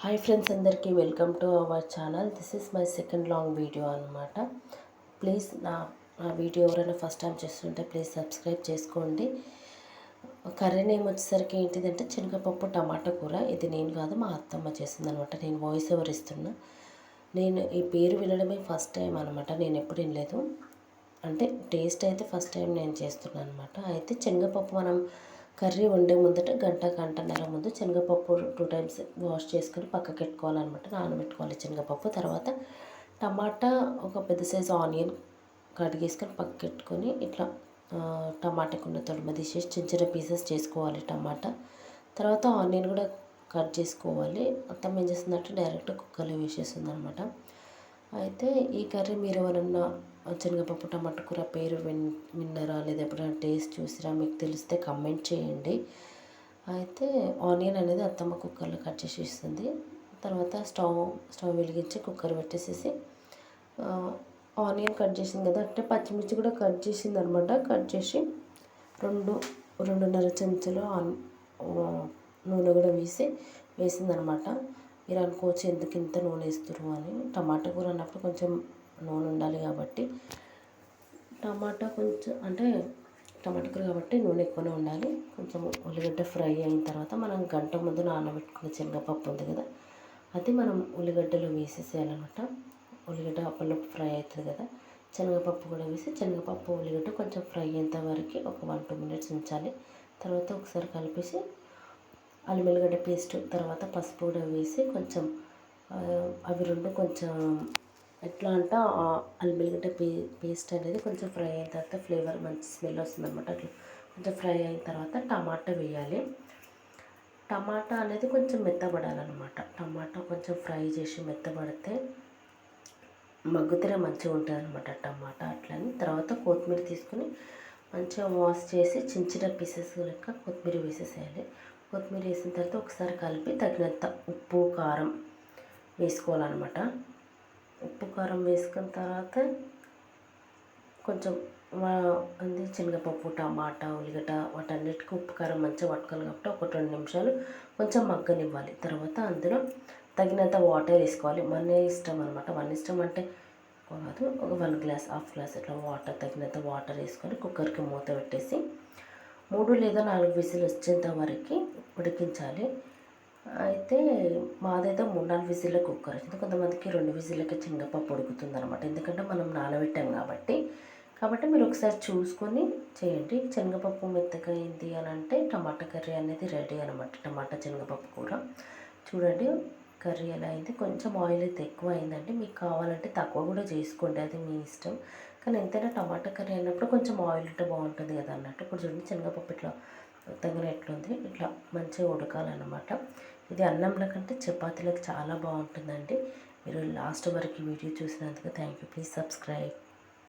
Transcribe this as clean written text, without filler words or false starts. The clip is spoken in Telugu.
హాయ్ ఫ్రెండ్స్, అందరికీ welcome to our channel. This is my second long video అనమాట. ప్లీజ్ నా వీడియో ఎవరైనా ఫస్ట్ టైం చేస్తుంటే ప్లీజ్ సబ్స్క్రైబ్ చేసుకోండి. కర్రీ నేమ్ వచ్చేసరికి ఏంటిదంటే శనగపప్పు టమాటా కూర. ఇది నేను కాదు, మా అత్తమ్మ చేస్తుంది అనమాట. నేను వాయిస్ ఓవర్ ఇస్తున్నా. నేను ఈ పేరు వినడమే ఫస్ట్ టైం అనమాట. నేను ఎప్పుడు వినలేదు. అంటే టేస్ట్ అయితే ఫస్ట్ టైం నేను చేస్తున్నాను అనమాట. అయితే శనగపప్పు మనం కర్రీ వండే ముందట గంటన్నర ముందు శనగపప్పు 2 టైమ్స్ వాష్ చేసుకొని పక్కకి పెట్టుకోవాలన్నమాట. నానబెట్టుకోవాలి శనగపప్పు. తర్వాత టమాటా ఒక పెద్ద సైజు ఆనియన్ కడిగేసుకొని పక్కకి పెట్టుకొని ఇట్లా టమాటాకున్న తొడిమ తీసేసి చిన్న చిన్న పీసెస్ చేసుకోవాలి టమాటా. తర్వాత ఆనియన్ కూడా కట్ చేసుకోవాలి. మొత్తం ఏం చేస్తుందంటే డైరెక్ట్ కుక్కర్లో వేసేస్తుంది అనమాట. అయితే ఈ కర్రీ మీరు ఎవరన్నా శనగపప్పు టమాటా కూర పేరు విన్నారా, లేదా ఎప్పుడైనా టేస్ట్ చూసిరా, మీకు తెలిస్తే కమెంట్ చేయండి. అయితే ఆనియన్ అనేది అత్తమ్మ కుక్కర్లో కట్ చేసి ఇస్తుంది. తర్వాత స్టవ్ వెలిగించి కుక్కర్ పెట్టేసేసి ఆనియన్ కట్ చేసింది కదా, అంటే పచ్చిమిర్చి కూడా కట్ చేసింది అనమాట. కట్ చేసి 2.5 చెంచాలు నూనె కూడా వేసిందనమాట. మీరు అనుకోవచ్చు ఎందుకు ఇంత నూనె వేస్తారు అని. టమాటా కూర అన్నప్పుడు కొంచెం నూనె ఉండాలి కాబట్టి టమాటా కూర కాబట్టి నూనె ఎక్కువనే ఉండాలి. కొంచెం ఉల్లిగడ్డ ఫ్రై అయిన తర్వాత మనం గంట ముందు నానబెట్టుకున్న శనగపప్పు ఉంది కదా, అది మనం ఉల్లిగడ్డలో వేసేసేయాలన్నమాట. ఉల్లిగడ్డ అప్పటిలోపు ఫ్రై అవుతుంది కదా, శనగపప్పు కూడా వేసి శనగపప్పు ఉల్లిగడ్డ కొంచెం ఫ్రై అయ్యేంత వరకు ఒక 1-2 మినిట్స్ ఉంచాలి. తర్వాత ఒకసారి కలిపేసి అల్లం వెల్లిగడ్డ పేస్ట్, తర్వాత పసుపు కూడా వేసి కొంచెం అవి రెండు కొంచెం ఎట్లా అంటే అల్లం వెల్లిగడ్డ పేస్ట్ అనేది కొంచెం ఫ్రై అయిన తర్వాత ఫ్లేవర్ మంచి స్మెల్ వస్తుంది అనమాట. అట్లా కొంచెం ఫ్రై అయిన తర్వాత టమాటా వేయాలి. టమాటా అనేది కొంచెం మెత్తబడాలన్నమాట. టమాటా కొంచెం ఫ్రై చేసి మెత్తబడితే మగ్గుతూనే మంచిగా ఉంటుంది అనమాట టమాటా. అట్లని తర్వాత కొత్తిమీర తీసుకుని మంచిగా వాష్ చేసి చిన్న చిన్న పీసెస్ లెక్క కొత్తిమీర వేసేసేయాలి. కొత్తిమీర వేసిన తర్వాత ఒకసారి కలిపి తగినంత ఉప్పు కారం వేసుకోవాలన్నమాట. ఉప్పు కారం వేసుకున్న తర్వాత కొంచెం శనగపప్పు టమాటా ఉల్లిగడ్డ వాటన్నిటికీ ఉప్పు కారం మంచిగా పట్టుకోవాలి కాబట్టి ఒక 2 నిమిషాలు కొంచెం మగ్గనివ్వాలి. తర్వాత అందులో తగినంత వాటర్ వేసుకోవాలి. మన ఇష్టం అనమాట. మన ఇష్టం అంటే కాదు, ఒక 1 గ్లాస్ హాఫ్ గ్లాస్ ఇట్లా వాటర్, తగినంత వాటర్ వేసుకొని కుక్కర్కి మూత పెట్టేసి 3 లేదా 4 విజిల్ వచ్చేంత వరకు ఉడికించాలి. అయితే మాదైతే 3-4 విజిల్ల కుక్కర్. కొంతమందికి 2 విజిల్లకి శనగపప్పు ఉడుకుతుంది అనమాట. ఎందుకంటే మనం నానబెట్టాం కాబట్టి మీరు ఒకసారి చూసుకొని చేయండి. శనగపప్పు మెత్తగా అయింది అని అంటే టమాటా కర్రీ అనేది రెడీ అనమాట. టమాటా శనగపప్పు కూర చూడండి కర్రీ ఎలా అయింది. కొంచెం ఆయిల్ అయితే ఎక్కువ అయిందండి. మీకు కావాలంటే తక్కువ కూడా చేసుకోండి, అది మీ ఇష్టం. కానీ ఎంతైనా టమాటా కర్రీ అన్నప్పుడు కొంచెం ఆయిల్ ఉంటే బాగుంటుంది కదా అన్నట్టు. ఇప్పుడు చూడండి శనగపప్పు ఇట్లా మొత్తంగా ఎట్లుంది, ఇట్లా మంచిగా ఉడకాలన్నమాట. ఇది అన్నంలో కంటే చపాతీలకు చాలా బాగుంటుందండి. మీరు లాస్ట్ వరకు వీడియో చూసినందుకు థ్యాంక్ యూ. Please subscribe.